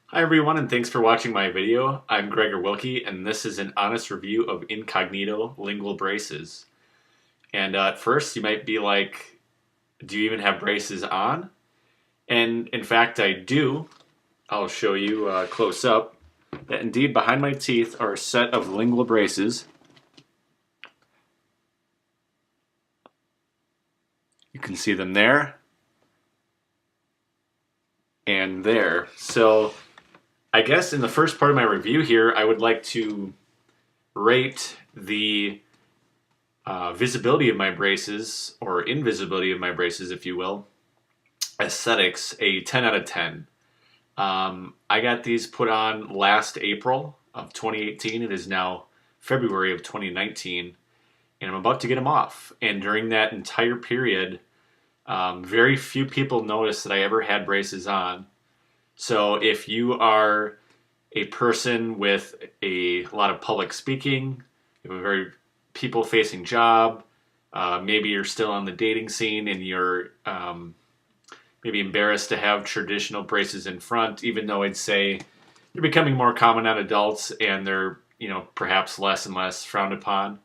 Hi everyone, and thanks for watching my video. I'm Gregor Wilke, and this is an honest review of Incognito Lingual Braces. And at first you might be like, do you even have braces on? And in fact I do. I'll show you close up that indeed behind my teeth are a set of lingual braces. You can see them there and there. So I guess in the first part of my review here, I would like to rate the visibility of my braces, or invisibility of my braces, if you will, aesthetics, a 10 out of 10. I got these put on last April of 2018. It is now February of 2019, and I'm about to get them off. And during that entire period, very few people noticed that I ever had braces on. So if you are a person with a lot of public speaking, you have a very people-facing job, maybe you're still on the dating scene and you're maybe embarrassed to have traditional braces in front, even though I'd say they're becoming more common on adults and they're, perhaps less and less frowned upon.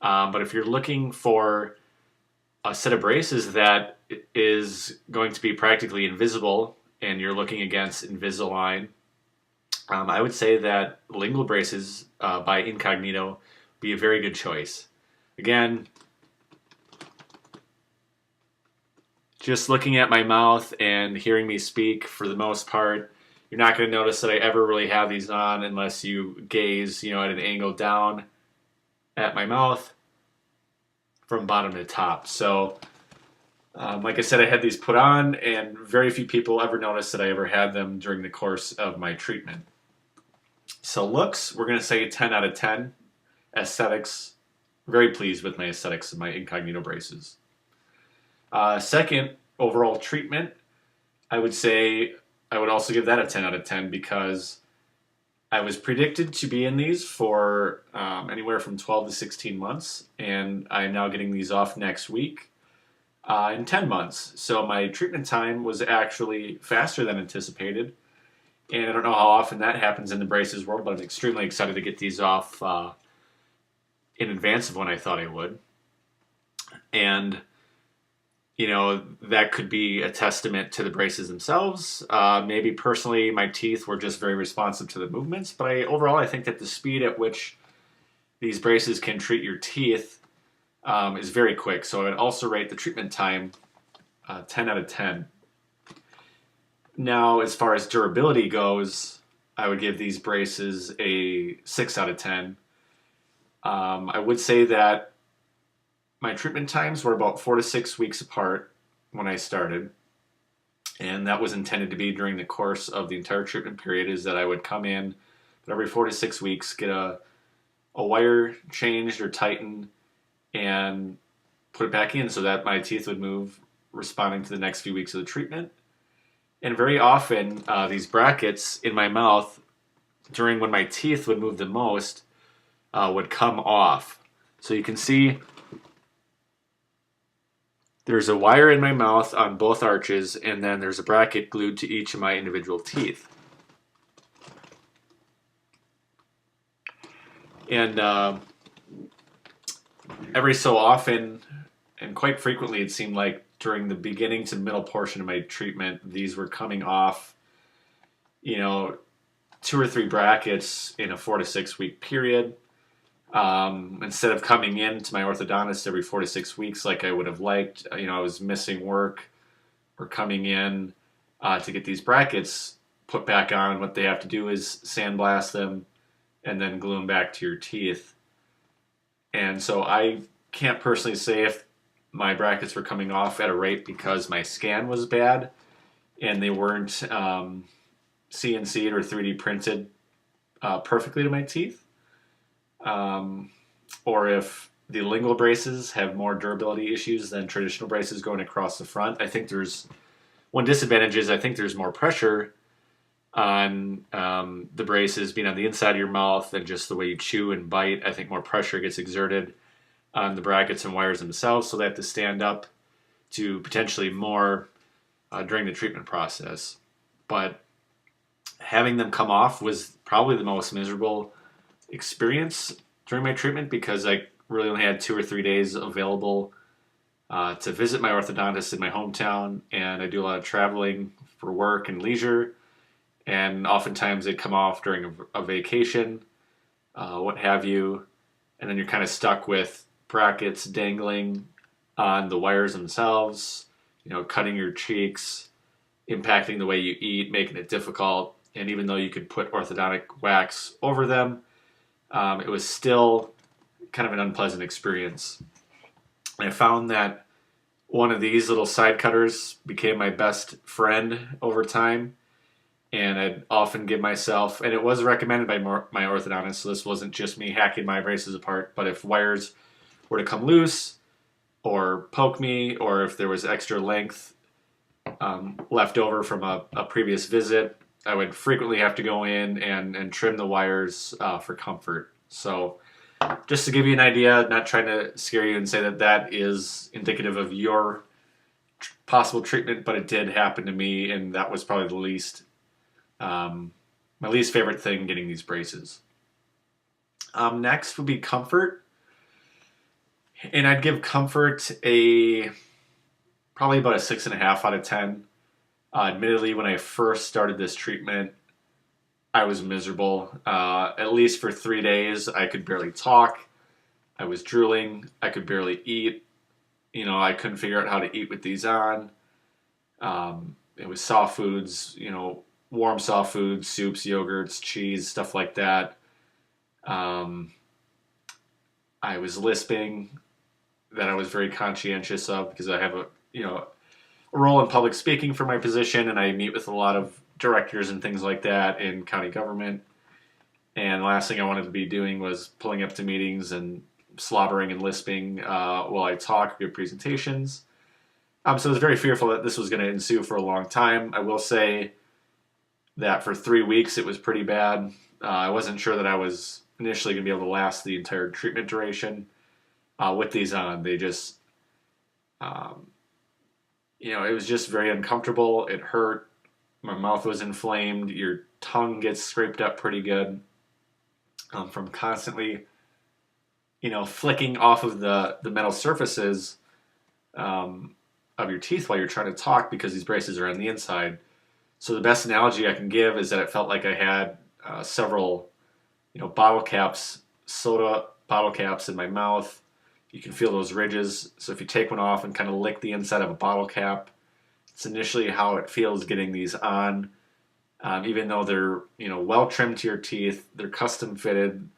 But if you're looking for a set of braces that is going to be practically invisible and you're looking against Invisalign, I would say that lingual braces by Incognito would be a very good choice. Again, just looking at my mouth and hearing me speak, for the most part, you're not going to notice that I ever really have these on unless you gaze, at an angle down at my mouth from bottom to top. So, like I said, I had these put on, and very few people ever noticed that I ever had them during the course of my treatment. So looks, we're going to say 10 out of 10. Aesthetics, very pleased with my aesthetics of my Incognito braces. Second, overall treatment, I would say I would also give that a 10 out of 10 because I was predicted to be in these for anywhere from 12 to 16 months, and I'm now getting these off next week in 10 months. So my treatment time was actually faster than anticipated, and I don't know how often that happens in the braces world, but I'm extremely excited to get these off in advance of when I thought I would. And that could be a testament to the braces themselves. Maybe personally, my teeth were just very responsive to the movements, but overall, I think that the speed at which these braces can treat your teeth is very quick. So I would also rate the treatment time 10 out of 10. Now, as far as durability goes, I would give these braces a 6 out of 10. I would say that my treatment times were about 4 to 6 weeks apart when I started, and that was intended to be during the course of the entire treatment period, is that I would come in every 4 to 6 weeks, get a wire changed or tightened, and put it back in so that my teeth would move, responding to the next few weeks of the treatment. And very often, these brackets in my mouth, during when my teeth would move the most, would come off. So you can see there's a wire in my mouth on both arches, and then there's a bracket glued to each of my individual teeth. And every so often, and quite frequently, it seemed like during the beginning to middle portion of my treatment, these were coming off, 2 or 3 brackets in a 4 to 6 week period. Instead of coming in to my orthodontist every 4 to 6 weeks like I would have liked, I was missing work or coming in to get these brackets put back on. What they have to do is sandblast them and then glue them back to your teeth. And so I can't personally say if my brackets were coming off at a rate because my scan was bad and they weren't CNC'd or 3D printed perfectly to my teeth. Or if the lingual braces have more durability issues than traditional braces going across the front. I think there's one disadvantage is I think there's more pressure on the braces being on the inside of your mouth and just the way you chew and bite. I think more pressure gets exerted on the brackets and wires themselves, so they have to stand up to potentially more during the treatment process. But having them come off was probably the most miserable experience during my treatment because I really only had 2 or 3 days available to visit my orthodontist in my hometown, and I do a lot of traveling for work and leisure, and oftentimes they come off during a vacation, what have you, and then you're kind of stuck with brackets dangling on the wires themselves, cutting your cheeks, impacting the way you eat, making it difficult. And even though you could put orthodontic wax over them, it was still kind of an unpleasant experience. I found that one of these little side cutters became my best friend over time. And I'd often give myself, and it was recommended by my orthodontist, so this wasn't just me hacking my braces apart, but if wires were to come loose or poke me, or if there was extra length left over from a previous visit, I would frequently have to go in and trim the wires for comfort. So just to give you an idea, not trying to scare you and say that that is indicative of your possible treatment, but it did happen to me, and that was probably the least, my least favorite thing getting these braces. Next would be comfort. And I'd give comfort probably about a 6.5 out of 10. Admittedly, when I first started this treatment, I was miserable. At least for 3 days, I could barely talk. I was drooling. I could barely eat. I couldn't figure out how to eat with these on. It was soft foods, warm soft foods, soups, yogurts, cheese, stuff like that. I was lisping that I was very conscientious of because I have a role in public speaking for my position, and I meet with a lot of directors and things like that in county government. And the last thing I wanted to be doing was pulling up to meetings and slobbering and lisping while I talk, give presentations. So I was very fearful that this was going to ensue for a long time. I will say that for 3 weeks it was pretty bad. I wasn't sure that I was initially going to be able to last the entire treatment duration with these on. They just, it was just very uncomfortable. It hurt. My mouth was inflamed. Your tongue gets scraped up pretty good from constantly, flicking off of the metal surfaces of your teeth while you're trying to talk because these braces are on the inside. So the best analogy I can give is that it felt like I had several, bottle caps, soda bottle caps in my mouth. You can feel those ridges. So if you take one off and kind of lick the inside of a bottle cap, it's initially how it feels getting these on. Even though they're, well trimmed to your teeth, they're custom fitted.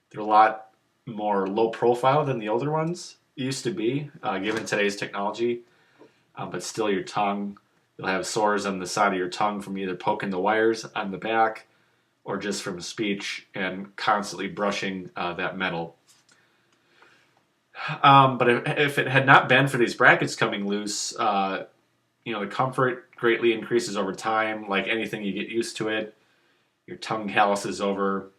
They're a lot more low profile than the older ones used to be, given today's technology. But still your tongue, you'll have sores on the side of your tongue from either poking the wires on the back or just from speech and constantly brushing that metal. But if it had not been for these brackets coming loose, the comfort greatly increases over time. Like anything, you get used to it. Your tongue calluses over,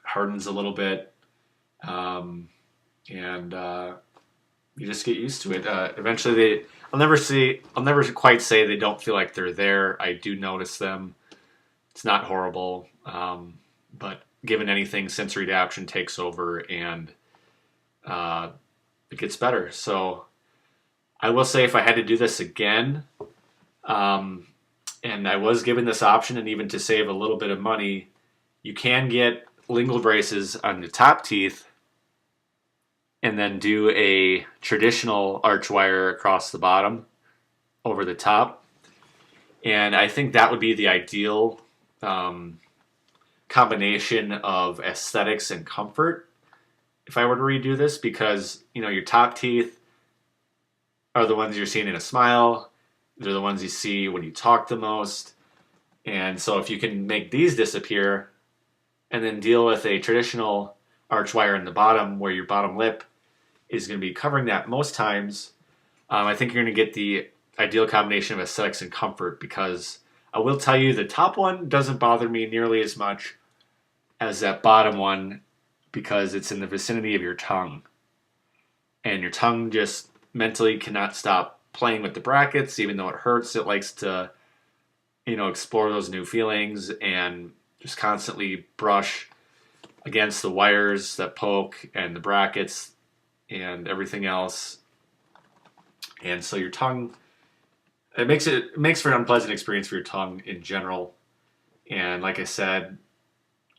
hardens a little bit, and you just get used to it. Eventually, I'll never quite say they don't feel like they're there. I do notice them. It's not horrible, but given anything, sensory adaptation takes over and it gets better. So I will say if I had to do this again, and I was given this option, and even to save a little bit of money, you can get lingual braces on the top teeth and then do a traditional arch wire across the bottom over the top. And I think that would be the ideal combination of aesthetics and comfort if I were to redo this, because your top teeth are the ones you're seeing in a smile. They're the ones you see when you talk the most. And so if you can make these disappear and then deal with a traditional arch wire in the bottom where your bottom lip is going to be covering that most times, I think you're going to get the ideal combination of aesthetics and comfort, because I will tell you the top one doesn't bother me nearly as much as that bottom one, because it's in the vicinity of your tongue. And your tongue just mentally cannot stop playing with the brackets. Even though it hurts, it likes to, explore those new feelings and just constantly brush against the wires that poke and the brackets and everything else. And so your tongue, it makes for an unpleasant experience for your tongue in general. And like I said,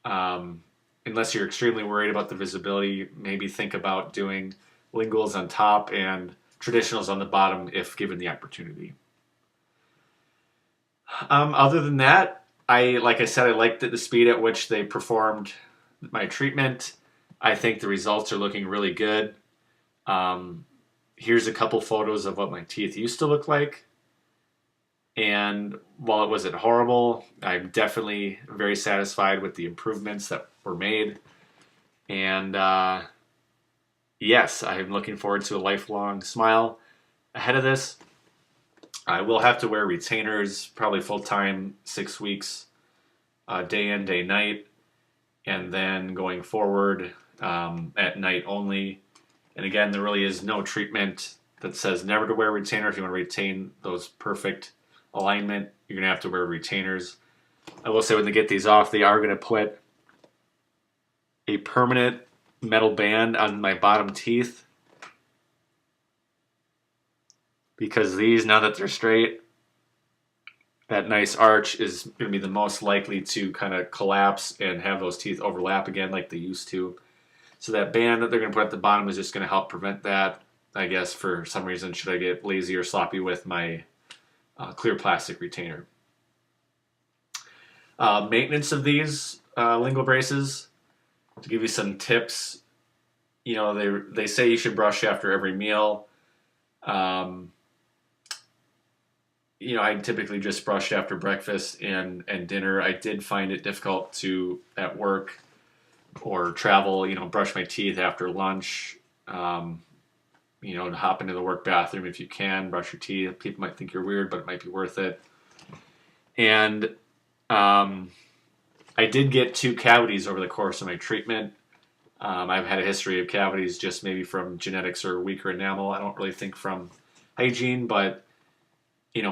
unless you're extremely worried about the visibility, maybe think about doing linguals on top and traditionals on the bottom if given the opportunity. Other than that, like I said, I liked the speed at which they performed my treatment. I think the results are looking really good. Here's a couple photos of what my teeth used to look like. And while it wasn't horrible, I'm definitely very satisfied with the improvements that were made. And yes, I'm looking forward to a lifelong smile ahead of this. I will have to wear retainers, probably full-time, 6 weeks, day in, day night. And then going forward, at night only. And again, there really is no treatment that says never to wear a retainer. If you want to retain those perfect alignment, you're going to have to wear retainers. I will say when they get these off, they are going to put a permanent metal band on my bottom teeth, because these, now that they're straight, that nice arch is going to be the most likely to kind of collapse and have those teeth overlap again like they used to. So that band that they're going to put at the bottom is just going to help prevent that. I guess for some reason, should I get lazy or sloppy with my clear plastic retainer. Maintenance of these lingual braces, to give you some tips, they say you should brush after every meal. I typically just brushed after breakfast and dinner. I did find it difficult to, at work or travel, brush my teeth after lunch. To hop into the work bathroom if you can, brush your teeth. People might think you're weird, but it might be worth it. And I did get 2 cavities over the course of my treatment. I've had a history of cavities just maybe from genetics or weaker enamel. I don't really think from hygiene, but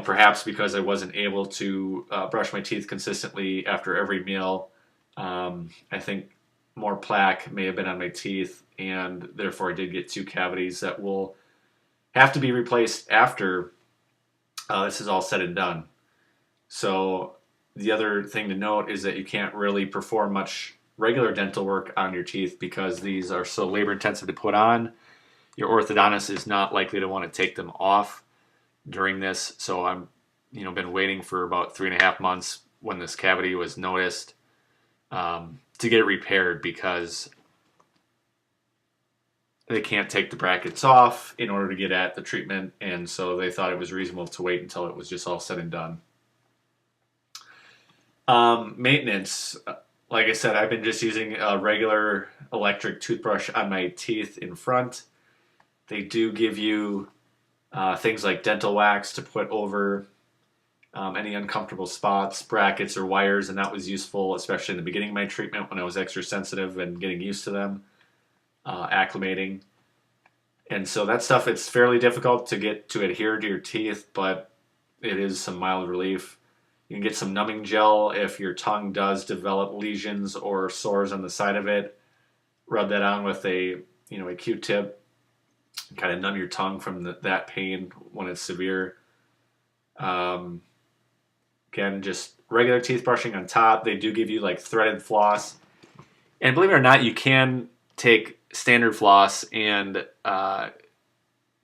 perhaps because I wasn't able to brush my teeth consistently after every meal, I think more plaque may have been on my teeth, and therefore I did get 2 cavities that will have to be replaced after this is all said and done. So the other thing to note is that you can't really perform much regular dental work on your teeth because these are so labor intensive to put on. Your orthodontist is not likely to want to take them off during this. So I'm, been waiting for about 3.5 months when this cavity was noticed to get it repaired, because they can't take the brackets off in order to get at the treatment, and so they thought it was reasonable to wait until it was just all said and done. Maintenance, like I said, I've been just using a regular electric toothbrush on my teeth in front. They do give you things like dental wax to put over any uncomfortable spots, brackets, or wires, and that was useful, especially in the beginning of my treatment when I was extra sensitive and getting used to them, acclimating. And so that stuff, it's fairly difficult to get to adhere to your teeth, but it is some mild relief. You can get some numbing gel if your tongue does develop lesions or sores on the side of it. Rub that on with a Q-tip, kind of numb your tongue from that pain when it's severe. Again, just regular teeth brushing on top. They do give you like threaded floss. And believe it or not, you can take standard floss and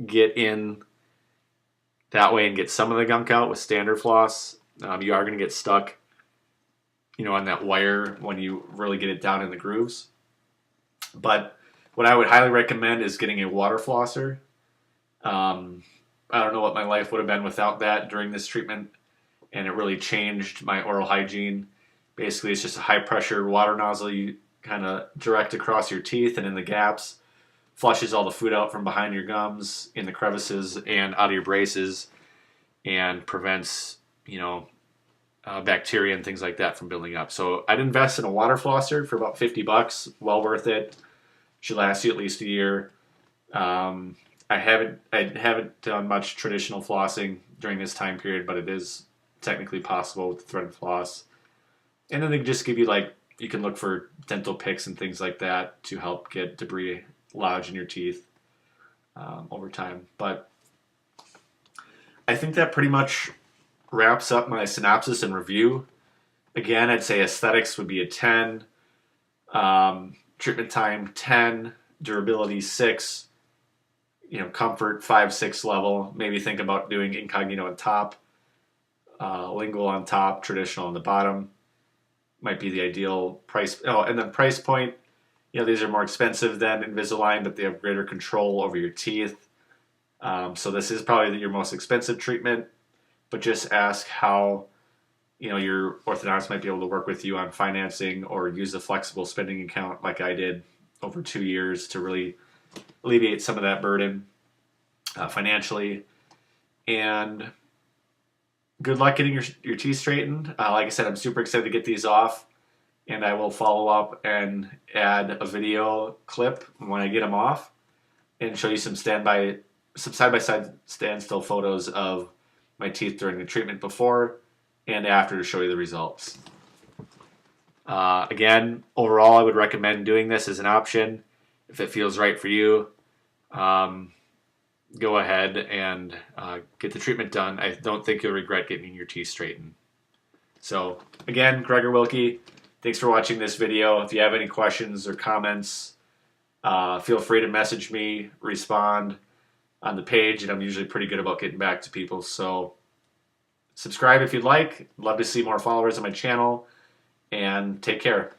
get in that way and get some of the gunk out with standard floss. You are going to get stuck, on that wire when you really get it down in the grooves. But what I would highly recommend is getting a water flosser. I don't know what my life would have been without that during this treatment, and it really changed my oral hygiene. Basically, it's just a high-pressure water nozzle you kind of direct across your teeth and in the gaps, flushes all the food out from behind your gums, in the crevices, and out of your braces, and prevents, bacteria and things like that from building up. So I'd invest in a water flosser for about $50, well worth it. Should last you at least a year. I haven't done much traditional flossing during this time period, but it is technically possible with the threaded floss. And then they just give you, like, you can look for dental picks and things like that to help get debris lodged in your teeth over time. But I think that pretty much wraps up my synopsis and review. Again, I'd say aesthetics would be a 10, treatment time 10, durability 6, comfort 5, 6 level. Maybe think about doing Incognito on top, Lingual on top, traditional on the bottom. Might be the ideal price. Oh, and then price point. These are more expensive than Invisalign, but they have greater control over your teeth. So this is probably your most expensive treatment. But just ask how your orthodontist might be able to work with you on financing or use a flexible spending account like I did over 2 years to really alleviate some of that burden financially. And good luck getting your teeth straightened. Like I said, I'm super excited to get these off, and I will follow up and add a video clip when I get them off and show you some side-by-side standstill photos of my teeth during the treatment before and after to show you the results. Again, overall, I would recommend doing this as an option. If it feels right for you, go ahead and get the treatment done. I don't think you'll regret getting your teeth straightened. So, again, Gregor Wilke, thanks for watching this video. If you have any questions or comments, feel free to message me, respond on the page, and I'm usually pretty good about getting back to people. So, subscribe if you'd like. Love to see more followers on my channel, and take care.